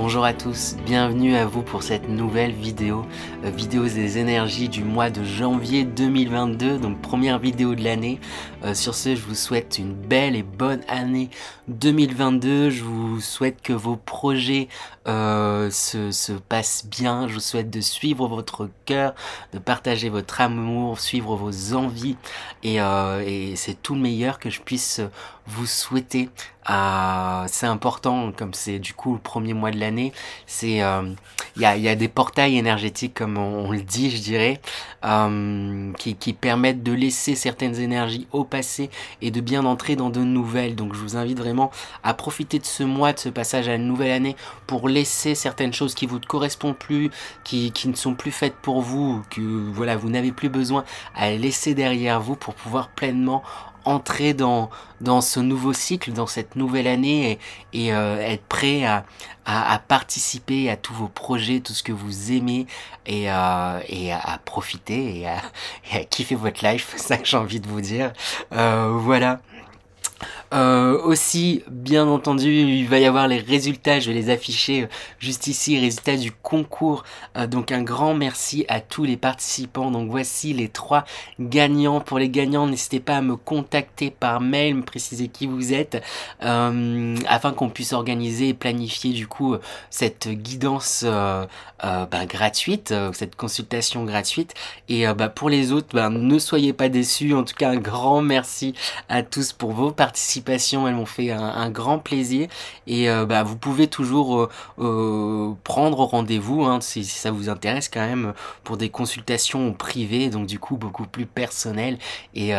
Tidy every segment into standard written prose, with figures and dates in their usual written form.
Bonjour à tous, bienvenue à vous pour cette nouvelle vidéo, vidéo des énergies du mois de janvier 2022, donc première vidéo de l'année. Sur ce, je vous souhaite une belle et bonne année 2022, je vous souhaite que vos projets se passent bien, je vous souhaite de suivre votre cœur, de partager votre amour, suivre vos envies et c'est tout le meilleur que je puisse vous souhaiter. C'est important, comme c'est du coup le premier mois de l'année, c'est il y a des portails énergétiques, comme on le dit, je dirais, qui permettent de laisser certaines énergies au passé et de bien entrer dans de nouvelles. Donc je vous invite vraiment à profiter de ce mois, de ce passage à une nouvelle année, pour laisser certaines choses qui vous ne correspondent plus, qui ne sont plus faites pour vous, que voilà, vous n'avez plus besoin, à laisser derrière vous pour pouvoir pleinement entrer dans ce nouveau cycle, dans cette nouvelle année et être prêt à participer à tous vos projets, tout ce que vous aimez et à profiter et à kiffer votre life, c'est ça que j'ai envie de vous dire. Voilà. Aussi, bien entendu, il va y avoir les résultats, je vais les afficher juste ici, résultats du concours. Donc un grand merci à tous les participants. Donc voici les 3 gagnants. Pour les gagnants, n'hésitez pas à me contacter par mail, me préciser qui vous êtes, afin qu'on puisse organiser et planifier du coup cette guidance gratuite, cette consultation gratuite. Et pour les autres, ne soyez pas déçus. En tout cas, un grand merci à tous pour vos participations, elles m'ont fait un grand plaisir et vous pouvez toujours prendre rendez-vous si ça vous intéresse quand même, pour des consultations privées, donc du coup beaucoup plus personnelles et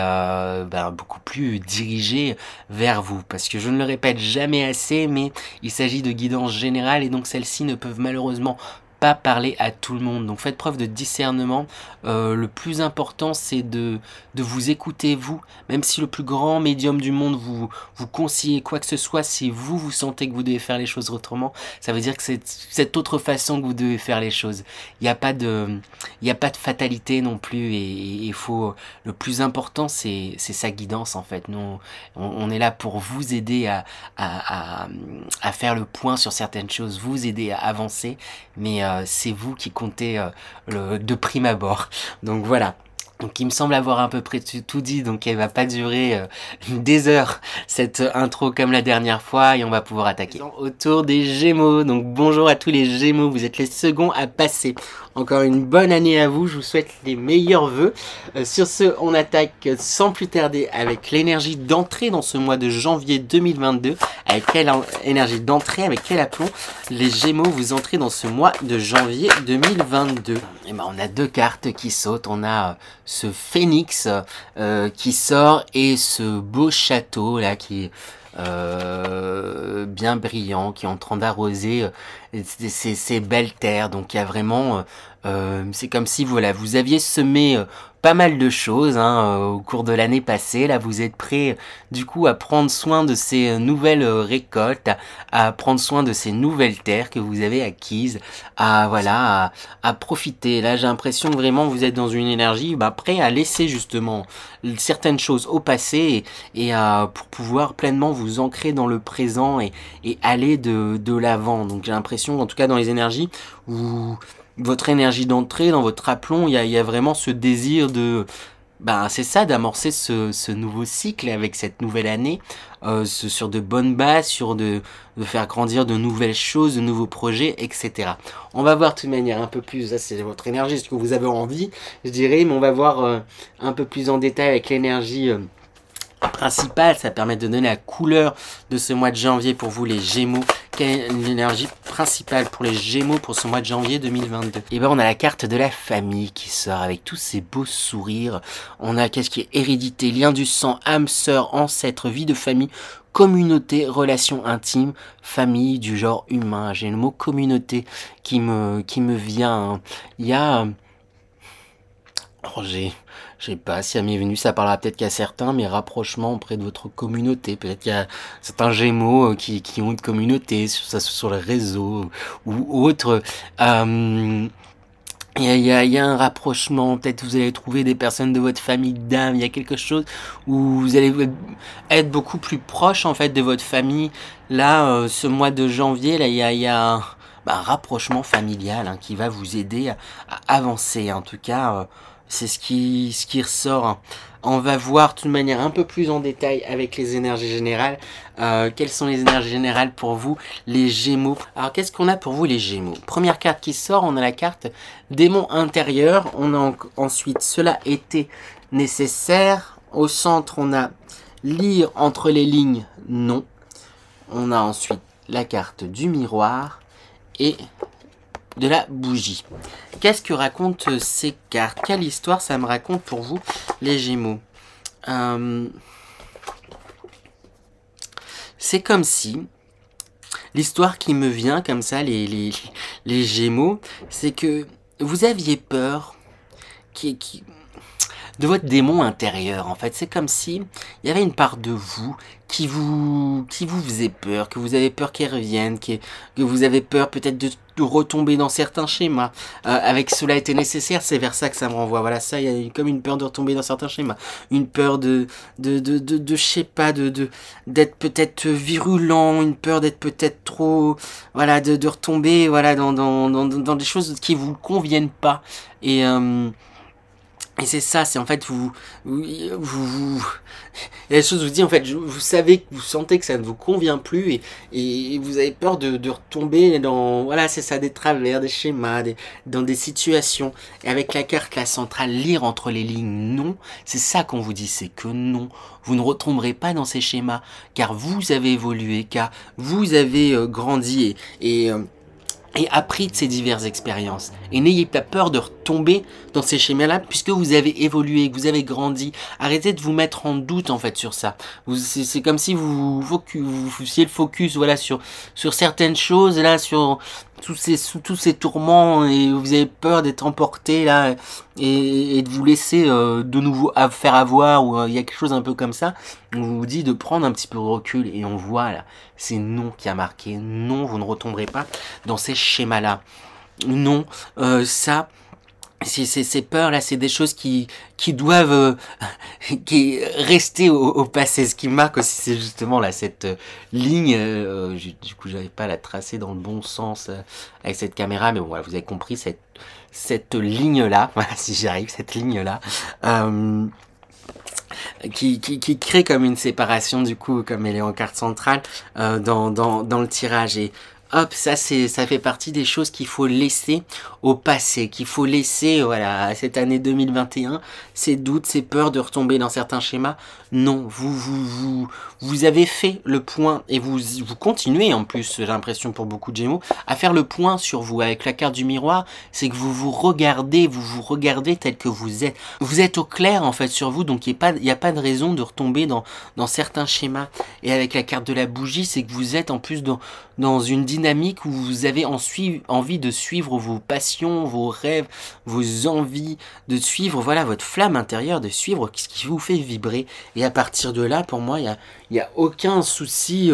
beaucoup plus dirigées vers vous, parce que je ne le répète jamais assez, mais il s'agit de guidance générale et donc celles-ci ne peuvent malheureusement pas parler à tout le monde. Donc faites preuve de discernement. Le plus important, c'est de vous écouter vous, même si le plus grand médium du monde vous conseille quoi que ce soit, si vous sentez que vous devez faire les choses autrement, ça veut dire que c'est cette autre façon que vous devez faire les choses. Il n'y a pas de fatalité non plus, et il faut, le plus important, c'est sa guidance en fait. Nous on est là pour vous aider à faire le point sur certaines choses, vous aider à avancer, mais c'est vous qui comptez de prime abord. Donc voilà. Donc il me semble avoir à peu près tout dit, donc elle va pas durer des heures cette intro comme la dernière fois, et on va pouvoir attaquer. Autour des Gémeaux, donc bonjour à tous les Gémeaux, vous êtes les seconds à passer. Encore une bonne année à vous, je vous souhaite les meilleurs vœux. Sur ce, on attaque sans plus tarder avec l'énergie d'entrée dans ce mois de janvier 2022. Avec quelle énergie d'entrée, avec quel aplomb les Gémeaux vous entrez dans ce mois de janvier 2022? Et on a 2 cartes qui sautent, on a ce phénix qui sort et ce beau château là qui est bien brillant, qui est en train d'arroser ces belles terres. Donc il y a vraiment c'est comme si voilà, vous aviez semé pas mal de choses au cours de l'année passée. Là vous êtes prêt du coup à prendre soin de ces nouvelles récoltes, à prendre soin de ces nouvelles terres que vous avez acquises, à profiter. Là j'ai l'impression que vraiment vous êtes dans une énergie prêt à laisser justement certaines choses au passé et pour pouvoir pleinement vous ancrer dans le présent et aller de l'avant. Donc j'ai l'impression, en tout cas dans les énergies, votre énergie d'entrée, dans votre aplomb, il y a vraiment ce désir de c'est ça, d'amorcer ce nouveau cycle avec cette nouvelle année, sur de bonnes bases, sur de faire grandir de nouvelles choses, de nouveaux projets, etc. On va voir de toute manière un peu plus, ça c'est votre énergie, ce que vous avez envie, je dirais, mais on va voir un peu plus en détail avec l'énergie principale. Ça permet de donner la couleur de ce mois de janvier pour vous les Gémeaux. Quelle est l'énergie principale pour les Gémeaux pour ce mois de janvier 2022? Et on a la carte de la famille qui sort avec tous ces beaux sourires. On a qu'est-ce qui est hérédité, lien du sang, âme, sœur, ancêtre, vie de famille, communauté, relations intimes, famille du genre humain. J'ai le mot communauté qui me vient. Il y a je sais pas, si à m'est venu, ça parlera peut-être qu'à certains, mais rapprochement auprès de votre communauté. Peut-être qu'il y a certains Gémeaux qui ont une communauté, sur les réseaux ou autre. Il y a un rapprochement, peut-être vous allez trouver des personnes de votre famille d'âme, il y a quelque chose où vous allez être beaucoup plus proche en fait de votre famille. Là, ce mois de janvier, là, il y a rapprochement familial, hein, qui va vous aider à avancer. En tout cas, c'est ce qui ressort, hein. On va voir de toute manière un peu plus en détail avec les énergies générales. Quelles sont les énergies générales pour vous, les Gémeaux? Alors, qu'est-ce qu'on a pour vous, les Gémeaux? Première carte qui sort, on a la carte démon intérieur. On a ensuite cela était nécessaire. Au centre, on a lire entre les lignes, non. On a ensuite la carte du miroir et de la bougie. Qu'est-ce que racontent ces cartes? Quelle histoire ça me raconte pour vous, les Gémeaux? C'est comme si, l'histoire qui me vient comme ça, les Gémeaux, c'est que vous aviez peur de votre démon intérieur. En fait, c'est comme si il y avait une part de vous qui vous faisait peur, que vous avez peur qu'elle revienne, que vous avez peur peut-être de retomber dans certains schémas. Avec cela était nécessaire, c'est vers ça que ça me renvoie. Voilà, ça, il y a comme une peur de retomber dans certains schémas, une peur de je sais pas, d'être peut-être virulent, une peur d'être peut-être trop, voilà, de retomber, voilà, dans des choses qui vous conviennent pas. Et c'est ça, c'est en fait, la chose vous dit, en fait, vous savez, vous sentez que ça ne vous convient plus et vous avez peur de retomber dans, voilà, c'est ça, des travers, des schémas, dans des situations. Et avec la carte, la centrale, lire entre les lignes, non, c'est ça qu'on vous dit, c'est que non, vous ne retomberez pas dans ces schémas, car vous avez évolué, car vous avez grandi et appris de ces diverses expériences. Et n'ayez pas peur de retomber dans ces schémas-là, puisque vous avez évolué, que vous avez grandi. Arrêtez de vous mettre en doute, en fait, sur ça. C'est comme si vous faisiez le focus, voilà, sur certaines choses, là, sur tous ces tourments, et vous avez peur d'être emporté, là, et de vous laisser de nouveau faire avoir, ou il y a quelque chose un peu comme ça. On vous dit de prendre un petit peu de recul, et on voit, là, c'est non qui a marqué. Non, vous ne retomberez pas dans ces schémas-là. Non, ça, ces peurs-là, c'est des choses qui doivent qui rester au passé. Ce qui marque aussi, c'est justement là cette ligne. Du coup, j'avais pas à la tracer dans le bon sens avec cette caméra, mais bon, voilà, vous avez compris cette ligne-là. Voilà, si j'y arrive, cette ligne-là. Qui crée comme une séparation, du coup, comme elle est en carte centrale, dans le tirage. Et hop, ça fait partie des choses qu'il faut laisser au passé, qu'il faut laisser, voilà, à cette année 2021, ces doutes, ces peurs de retomber dans certains schémas. Non, vous avez fait le point, et vous continuez en plus, j'ai l'impression pour beaucoup de Gémeaux, à faire le point sur vous. Avec la carte du miroir, c'est que vous vous regardez tel que vous êtes. Vous êtes au clair, en fait, sur vous, donc il n'y a pas de raison de retomber dans certains schémas. Et avec la carte de la bougie, c'est que vous êtes en plus dans une dynamique où vous avez envie de suivre vos passions, vos rêves, vos envies, de suivre, voilà, votre flamme intérieure, de suivre ce qui vous fait vibrer. Et à partir de là, pour moi, il y a aucun souci,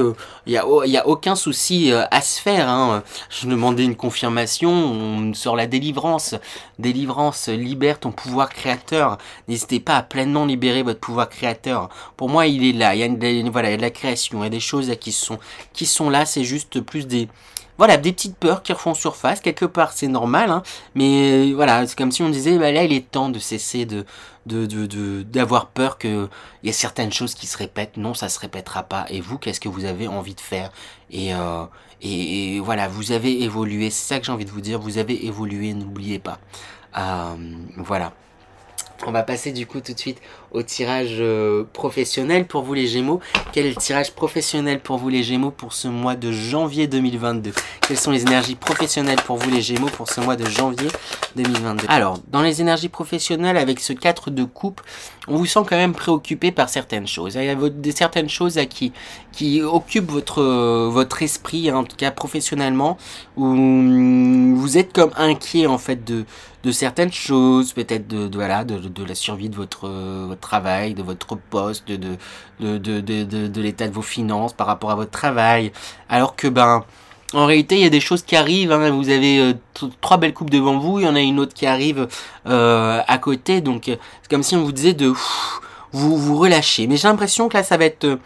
il y a aucun souci à se faire, hein. Je demandais une confirmation, on sort la délivrance. Délivrance, libère ton pouvoir créateur. N'hésitez pas à pleinement libérer votre pouvoir créateur. Pour moi, il est là. Il y a de la création, il y a des choses là qui sont là. C'est juste plus des petites peurs qui refont surface. Quelque part, c'est normal, hein, mais voilà, c'est comme si on disait, là, il est temps de cesser d'avoir peur que il y a certaines choses qui se répètent. Non, ça se répétera pas. Et vous, qu'est-ce que vous avez envie de faire? Et voilà, vous avez évolué. C'est ça que j'ai envie de vous dire. Vous avez évolué, n'oubliez pas. Voilà. On va passer du coup tout de suite au tirage professionnel pour vous les Gémeaux. Quel est le tirage professionnel pour vous les Gémeaux pour ce mois de janvier 2022? Quelles sont les énergies professionnelles pour vous les Gémeaux pour ce mois de janvier 2022? Alors, dans les énergies professionnelles, avec ce 4 de coupe, on vous sent quand même préoccupé par certaines choses. Il y a certaines choses qui occupent votre esprit, hein, en tout cas professionnellement, où vous êtes comme inquiet en fait de certaines choses, peut-être de la survie de votre travail, de votre poste, de l'état de vos finances par rapport à votre travail, alors que en réalité, il y a des choses qui arrivent, hein. Vous avez 3 belles coupes devant vous, il y en a une autre qui arrive à côté, donc c'est comme si on vous disait de vous relâcher. Mais j'ai l'impression que là, ça va être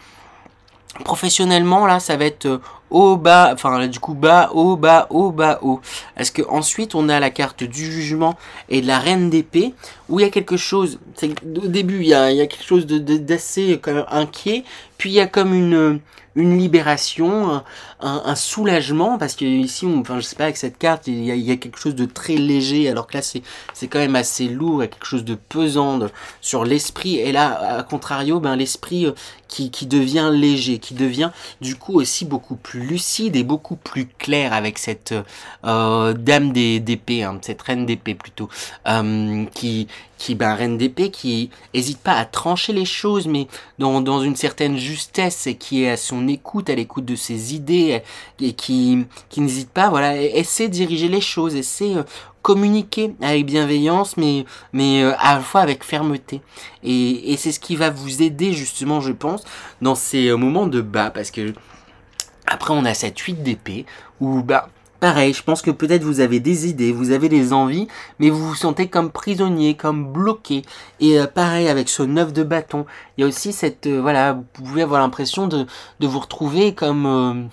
professionnellement, là, ça va être haut, bas, enfin là, du coup bas, haut, bas, haut, bas, haut. Parce que ensuite on a la carte du jugement et de la reine d'épée, où il y a quelque chose, au début il y a quelque chose d'assez quand même inquiet, puis il y a comme une libération, un soulagement, parce que ici, enfin je sais pas, avec cette carte, il y a quelque chose de très léger, alors que là c'est quand même assez lourd, il y a quelque chose de pesant sur l'esprit, et là, à contrario, ben l'esprit qui devient léger, qui devient du coup aussi beaucoup plus lucide et beaucoup plus clair avec cette dame d'épée, hein, cette reine d'épée plutôt, reine d'épée qui hésite pas à trancher les choses, mais dans une certaine justesse, et qui est à son écoute, à l'écoute de ses idées, et qui n'hésite pas, voilà, essaie de diriger les choses, essaie communiquer avec bienveillance, mais à la fois avec fermeté. Et c'est ce qui va vous aider justement, je pense, dans ces moments de bas, parce que après on a cette 8 d'épée, où bah pareil, je pense que peut-être vous avez des idées, vous avez des envies, mais vous vous sentez comme prisonnier, comme bloqué. Et pareil avec ce 9 de bâton, il y a aussi cette, voilà, vous pouvez avoir l'impression de vous retrouver comme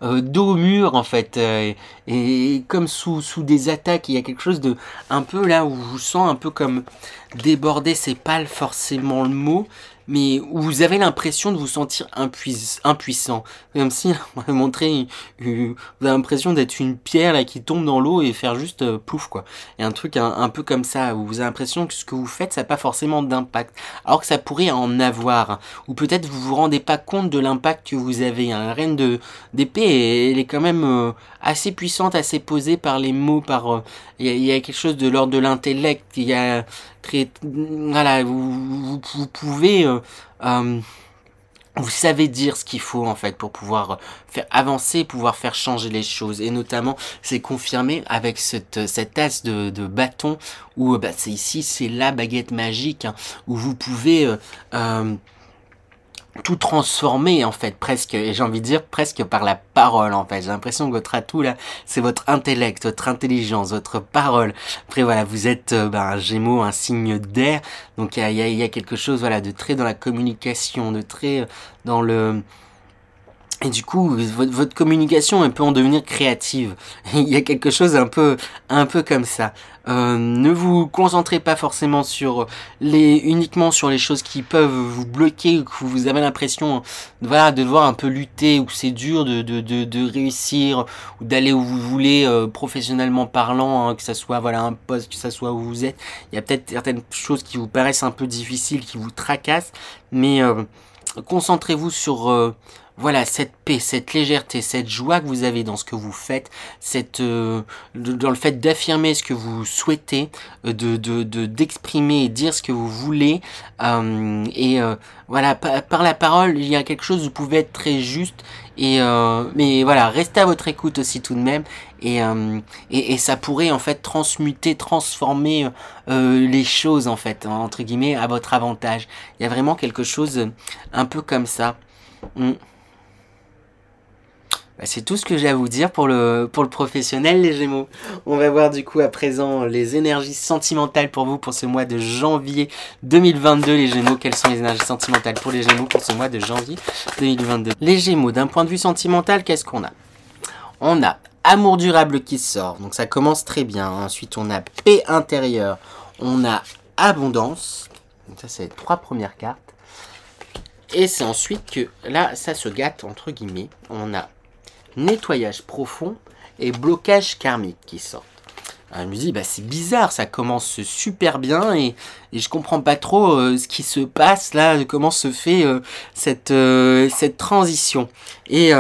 dos au mur en fait, et comme sous des attaques. Il y a quelque chose de un peu là où je vous sens un peu comme débordé, c'est pas forcément le mot, mais où vous avez l'impression de vous sentir impuissant, comme si on va montrer, vous avez l'impression d'être une pierre là qui tombe dans l'eau et faire juste plouf quoi, et un truc un peu comme ça, où vous avez l'impression que ce que vous faites ça n'a pas forcément d'impact, alors que ça pourrait en avoir, ou peut-être vous vous rendez pas compte de l'impact que vous avez. La reine d'épée, elle est quand même assez puissante, assez posée par les mots, par il y a quelque chose de l'ordre de l'intellect, il y a très, voilà, vous pouvez vous savez dire ce qu'il faut en fait pour pouvoir faire avancer, pouvoir faire changer les choses, et notamment c'est confirmé avec cette as de bâton, où bah, c'est ici, c'est la baguette magique, hein, où vous pouvez tout transformé en fait, presque, et j'ai envie de dire presque par la parole en fait. J'ai l'impression que votre atout là, c'est votre intellect, votre intelligence, votre parole. Après voilà, vous êtes un Gémeaux, un signe d'air, donc il y a quelque chose, voilà, de très dans la communication, de très dans le... Et du coup, votre communication, elle peut en devenir créative. Il y a quelque chose un peu comme ça. Ne vous concentrez pas forcément sur uniquement sur les choses qui peuvent vous bloquer, ou que vous avez l'impression, voilà, de devoir un peu lutter, ou que c'est dur de réussir, ou d'aller où vous voulez, professionnellement parlant, hein, que ça soit, voilà, un poste, que ça soit où vous êtes. Il y a peut-être certaines choses qui vous paraissent un peu difficiles, qui vous tracassent, mais concentrez-vous sur voilà, cette paix, cette légèreté, cette joie que vous avez dans ce que vous faites, dans le fait d'affirmer ce que vous souhaitez, d'exprimer et dire ce que vous voulez, voilà, par la parole, il y a quelque chose, vous pouvez être très juste, mais voilà, restez à votre écoute aussi tout de même, et ça pourrait en fait transmuter, transformer les choses en fait, entre guillemets, à votre avantage. Il y a vraiment quelque chose un peu comme ça. C'est tout ce que j'ai à vous dire pour le professionnel, les Gémeaux. On va voir du coup à présent les énergies sentimentales pour vous pour ce mois de janvier 2022, les Gémeaux. Quelles sont les énergies sentimentales pour les Gémeaux pour ce mois de janvier 2022? Les Gémeaux, d'un point de vue sentimental, qu'est-ce qu'on a? On a amour durable qui sort, donc ça commence très bien. Ensuite, on a paix intérieure, on a abondance. Donc ça, c'est les 3 premières cartes. Et c'est ensuite que là, ça se gâte, entre guillemets. On a nettoyage profond et blocage karmique qui sortent. Alors, je me dis, bah, c'est bizarre, ça commence super bien, et je comprends pas trop ce qui se passe là, comment se fait cette transition. Et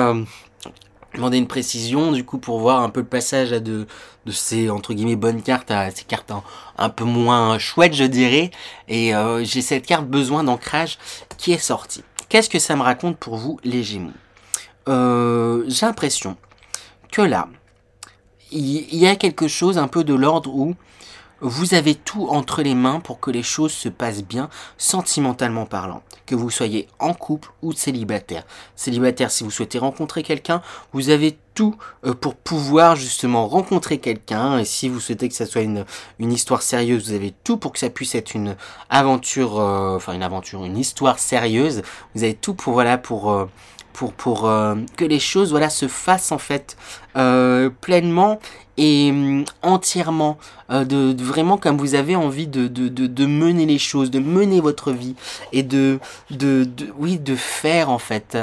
demander une précision du coup pour voir un peu le passage de ces entre guillemets bonnes cartes à ces cartes un peu moins chouettes, je dirais. Et j'ai cette carte besoin d'ancrage qui est sortie. Qu'est-ce que ça me raconte pour vous, les Gémeaux? J'ai l'impression que là, il y a quelque chose un peu de l'ordre où vous avez tout entre les mains pour que les choses se passent bien, sentimentalement parlant. Que vous soyez en couple ou célibataire. Célibataire, si vous souhaitez rencontrer quelqu'un, vous avez tout pour pouvoir justement rencontrer quelqu'un. Et si vous souhaitez que ça soit une histoire sérieuse, vous avez tout pour que ça puisse être une aventure, une histoire sérieuse. Vous avez tout pour voilà pour que les choses voilà se fassent en fait pleinement et entièrement vraiment comme vous avez envie de mener les choses, de mener votre vie et de faire en fait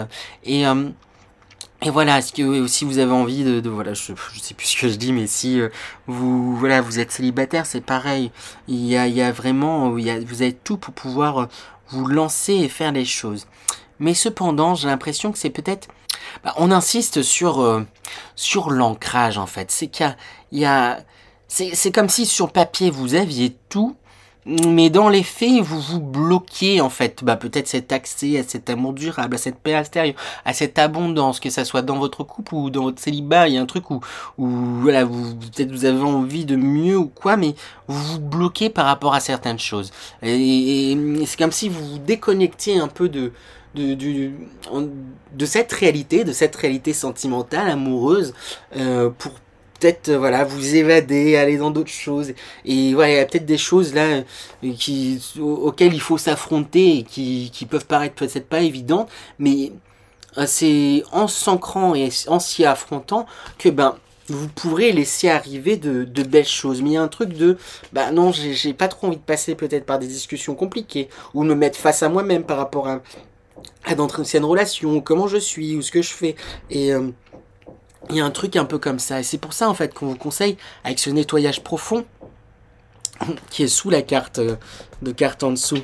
et voilà, est-ce que aussi vous avez envie voilà, je sais plus ce que je dis, mais si vous êtes célibataire, c'est pareil. Il y a vraiment, vous avez tout pour pouvoir vous lancer et faire les choses. Mais cependant, j'ai l'impression que c'est peut-être, on insiste sur l'ancrage en fait. C'est c'est comme si sur papier vous aviez tout. Mais dans les faits, vous vous bloquez en fait. Peut-être cet accès à cet amour durable, à cette paix intérieure, à cette abondance, que ça soit dans votre couple ou dans votre célibat, il y a un truc où voilà, peut-être vous avez envie de mieux ou quoi, mais vous vous bloquez par rapport à certaines choses. Et c'est comme si vous vous déconnectiez un peu de cette réalité sentimentale, amoureuse, pour peut-être voilà vous évader, aller dans d'autres choses et voilà il y a peut-être des choses là auxquelles il faut s'affronter et qui peuvent paraître peut-être pas évidentes, mais c'est en s'ancrant et en s'y affrontant que vous pourrez laisser arriver de belles choses. Mais il y a un truc de non, j'ai pas trop envie de passer peut-être par des discussions compliquées ou me mettre face à moi-même par rapport à d'anciennes relations, comment je suis ou ce que je fais. Et il y a un truc un peu comme ça. Et c'est pour ça en fait qu'on vous conseille, avec ce nettoyage profond qui est sous la carte de carte en dessous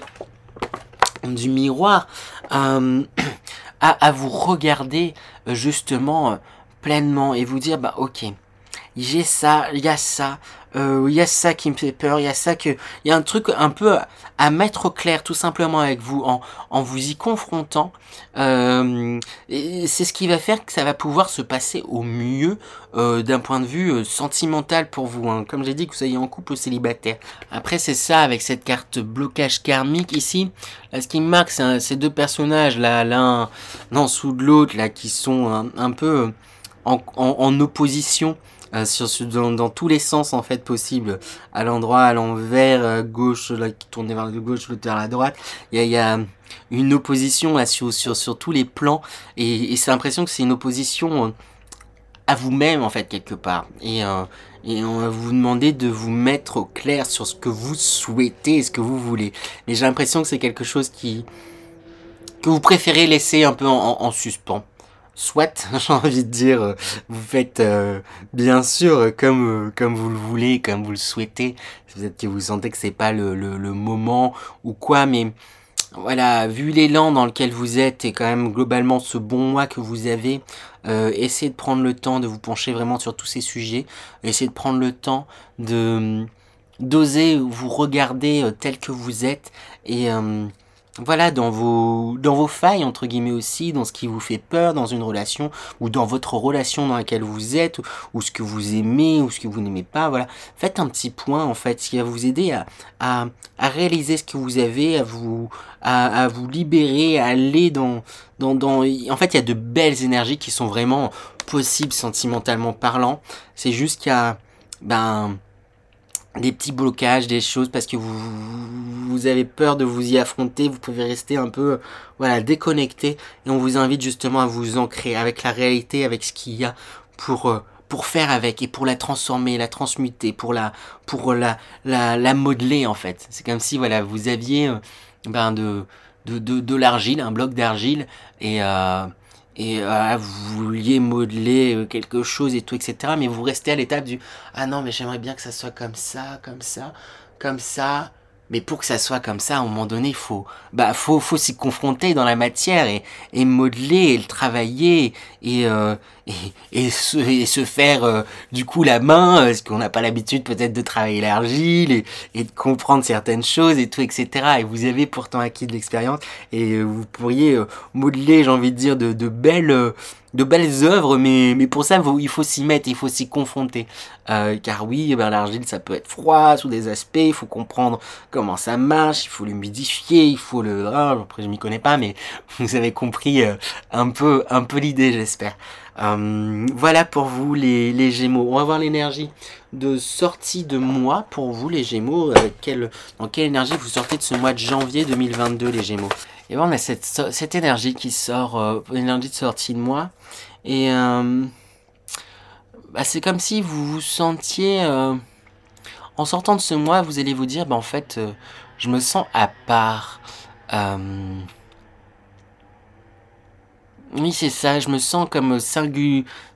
du miroir, à vous regarder justement pleinement et vous dire ok, j'ai ça, il y a ça, il y a ça qui me fait peur, il y a ça il y a un truc un peu à mettre au clair tout simplement avec vous en vous y confrontant. Et c'est ce qui va faire que ça va pouvoir se passer au mieux d'un point de vue sentimental pour vous, hein. Comme j'ai dit, que vous soyez en couple ou célibataire. Après c'est ça avec cette carte blocage karmique ici. Là, ce qui me marque c'est ces deux personnages là, l'un en dessous de l'autre là, qui sont un peu en opposition. Dans tous les sens en fait possibles, à l'endroit, à l'envers, gauche, là, qui tourne vers la gauche, l'autre vers la droite, il y a une opposition là, sur tous les plans, et c'est l'impression que c'est une opposition à vous-même en fait quelque part, et on va vous demander de vous mettre au clair sur ce que vous souhaitez et ce que vous voulez, mais j'ai l'impression que c'est quelque chose que vous préférez laisser un peu en suspens. Soit, j'ai envie de dire, vous faites bien sûr comme vous le voulez, comme vous le souhaitez. Peut-être que vous sentez que c'est pas le moment ou quoi, mais voilà, vu l'élan dans lequel vous êtes et quand même globalement ce bon mois que vous avez, essayez de prendre le temps de vous pencher vraiment sur tous ces sujets. Essayez de prendre le temps d'oser vous regarder tel que vous êtes et voilà, dans vos failles, entre guillemets aussi, dans ce qui vous fait peur dans une relation, ou dans votre relation dans laquelle vous êtes, ou ce que vous aimez, ou ce que vous n'aimez pas, voilà. Faites un petit point, en fait, qui va vous aider à réaliser ce que vous avez, à vous libérer, à aller en fait, il y a de belles énergies qui sont vraiment possibles sentimentalement parlant. C'est juste qu'il y a, des petits blocages, des choses parce que vous avez peur de vous y affronter, vous pouvez rester un peu voilà déconnecté, et on vous invite justement à vous ancrer avec la réalité, avec ce qu'il y a pour faire avec et pour la transformer, la transmuter, pour la modeler en fait. C'est comme si voilà vous aviez de l'argile, un bloc d'argile, et vous vouliez modeler quelque chose et tout, etc. Mais vous restez à l'étape du « Ah non, mais j'aimerais bien que ça soit comme ça, comme ça, comme ça. » Mais pour que ça soit comme ça, à un moment donné, faut s'y confronter dans la matière et modeler et le travailler et se faire du coup la main, parce qu'on n'a pas l'habitude peut-être de travailler l'argile et de comprendre certaines choses et tout, etc. Et vous avez pourtant acquis de l'expérience et vous pourriez modeler, j'ai envie de dire, de belles œuvres, mais pour ça il faut s'y mettre, il faut s'y confronter, car oui, l'argile ça peut être froid sous des aspects, il faut comprendre comment ça marche, il faut l'humidifier, il faut après je m'y connais pas, mais vous avez compris un peu l'idée, j'espère. Voilà pour vous les Gémeaux. On va voir l'énergie de sortie de mois pour vous les Gémeaux. Dans quelle énergie vous sortez de ce mois de janvier 2022 les Gémeaux. Et bon, on a cette énergie qui sort, énergie de sortie de mois. Et bah, c'est comme si vous vous sentiez... en sortant de ce mois, vous allez vous dire, bah, en fait, je me sens à part. Oui, c'est ça, je me sens comme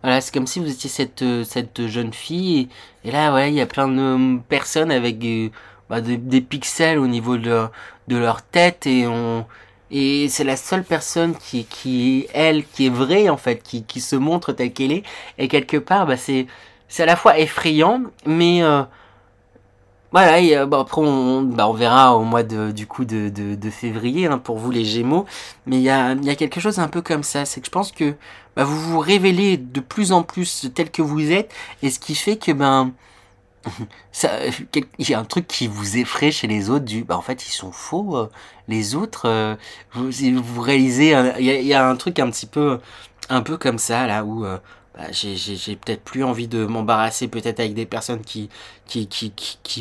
Voilà, c'est comme si vous étiez cette jeune fille. Et là, ouais, il y a plein de personnes avec bah, des pixels au niveau de leur tête. Et c'est la seule personne elle, qui est vraie, en fait, qui se montre telle qu'elle est. Et quelque part, bah, c'est à la fois effrayant, mais... voilà, et bah, après on verra au mois de février hein, pour vous les Gémeaux, mais il y a quelque chose un peu comme ça, c'est que je pense que bah, vous vous révélez de plus en plus tel que vous êtes, et ce qui fait que ben il y a un truc qui vous effraie chez les autres bah en fait ils sont faux les autres vous réalisez il y a un truc un peu comme ça là où bah, j'ai peut-être plus envie de m'embarrasser peut-être avec des personnes qui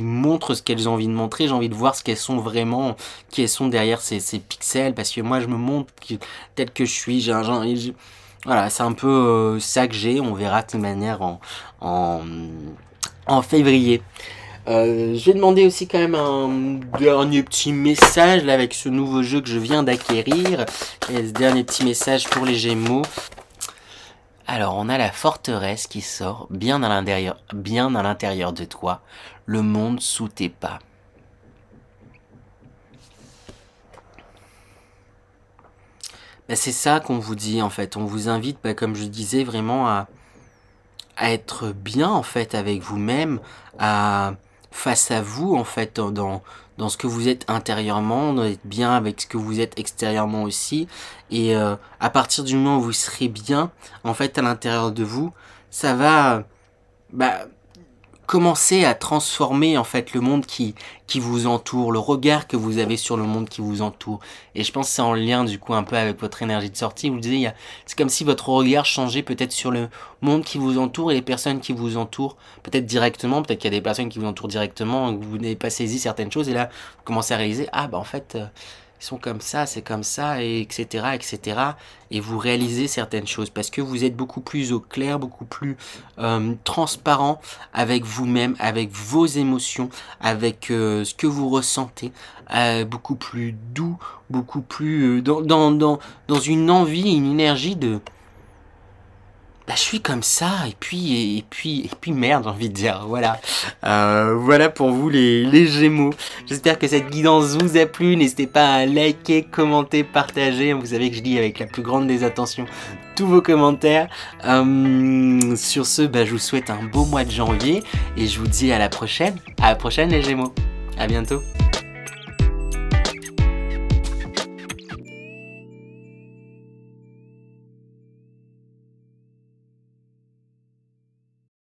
montrent ce qu'elles ont envie de montrer. J'ai envie de voir ce qu'elles sont vraiment, qui elles sont derrière ces pixels, parce que moi je me montre tel que je suis. Voilà, c'est un peu ça que j'ai. On verra de toute manière en février. Je vais demander aussi quand même un dernier petit message là avec ce nouveau jeu que je viens d'acquérir. Et ce dernier petit message pour les Gémeaux. Alors, on a la forteresse qui sort bien à l'intérieur de toi, le monde sous tes pas. Ben, c'est ça qu'on vous dit en fait. On vous invite, ben, comme je disais, vraiment à être bien en fait avec vous-même, face à vous en fait dans ce que vous êtes intérieurement, d'être bien avec ce que vous êtes extérieurement aussi. Et à partir du moment où vous serez bien en fait à l'intérieur de vous, ça va bah, commencer à transformer en fait le monde qui vous entoure, le regard que vous avez sur le monde qui vous entoure. Et je pense que c'est en lien du coup un peu avec votre énergie de sortie. Vous le disiez, c'est comme si votre regard changeait peut-être sur le monde qui vous entoure et les personnes qui vous entourent, peut-être directement, peut-être qu'il y a des personnes qui vous entourent directement, que vous n'avez pas saisi certaines choses et là vous commencez à réaliser, ah bah en fait ils sont comme ça, c'est comme ça, et etc., etc. Et vous réalisez certaines choses parce que vous êtes beaucoup plus au clair, beaucoup plus transparent avec vous-même, avec vos émotions, avec ce que vous ressentez, beaucoup plus doux, beaucoup plus dans une envie, une énergie de bah, je suis comme ça, et puis merde, j'ai envie de dire, voilà. Voilà pour vous les Gémeaux. J'espère que cette guidance vous a plu. N'hésitez pas à liker, commenter, partager. Vous savez que je lis avec la plus grande des attentions tous vos commentaires. Sur ce, bah, je vous souhaite un beau mois de janvier, et je vous dis à la prochaine. À la prochaine les Gémeaux. À bientôt.